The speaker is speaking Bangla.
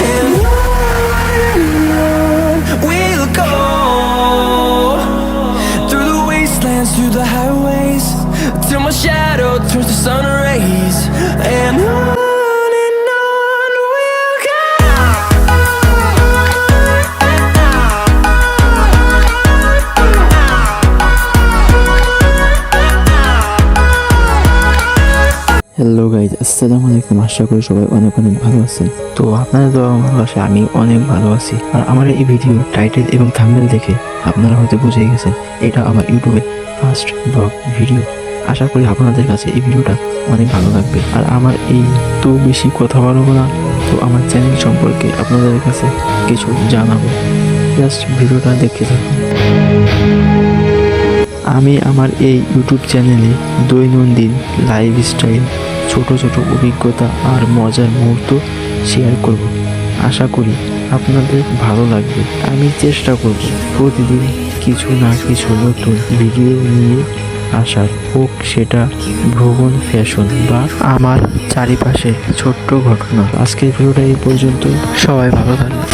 And on we'll go, through the wastelands, through the highways, till my shadow turns to sun rays. And on we'll go. Hello guys, আসসালামু আলাইকুম। আশা করি সবাই অনেক অনেক ভালো আছেন। তো আপনারা তো ভালোবাসে আমি অনেক ভালো আছি। আর আমার এই ভিডিও টাইটেল এবং থাম্বনেল দেখে আপনারা হয়তো বুঝে গেছেন এটা আমার ইউটিউবে ফার্স্ট ব্লগ ভিডিও। আশা করি আপনাদের কাছে এই ভিডিওটা অনেক ভালো লাগবে। আর আমার এই তো বেশি কথা বলবো না, তো আমার চ্যানেল সম্পর্কে আপনাদের কাছে কিছু জানাবো। জাস্ট ভিডিওটা দেখতে থাকুন। আমি আমার এই ইউটিউব চ্যানেলে দৈনন্দিন লাইফস্টাইল, ছোট ছোট অভিজ্ঞতা আর মজার মুহূর্ত শেয়ার করব। আশা করি আপনাদের ভালো লাগবে। আমি চেষ্টা করব প্রতিদিন কিছু না কিছু নতুন ভিডিও নিয়ে আসার, হোক সেটা ভ্রমণ, ফ্যাশন বা আমার চারিপাশে ছোট্ট ঘটনা। আজকের ভিডিওটা এই পর্যন্ত। সবাই ভালো থাকবে।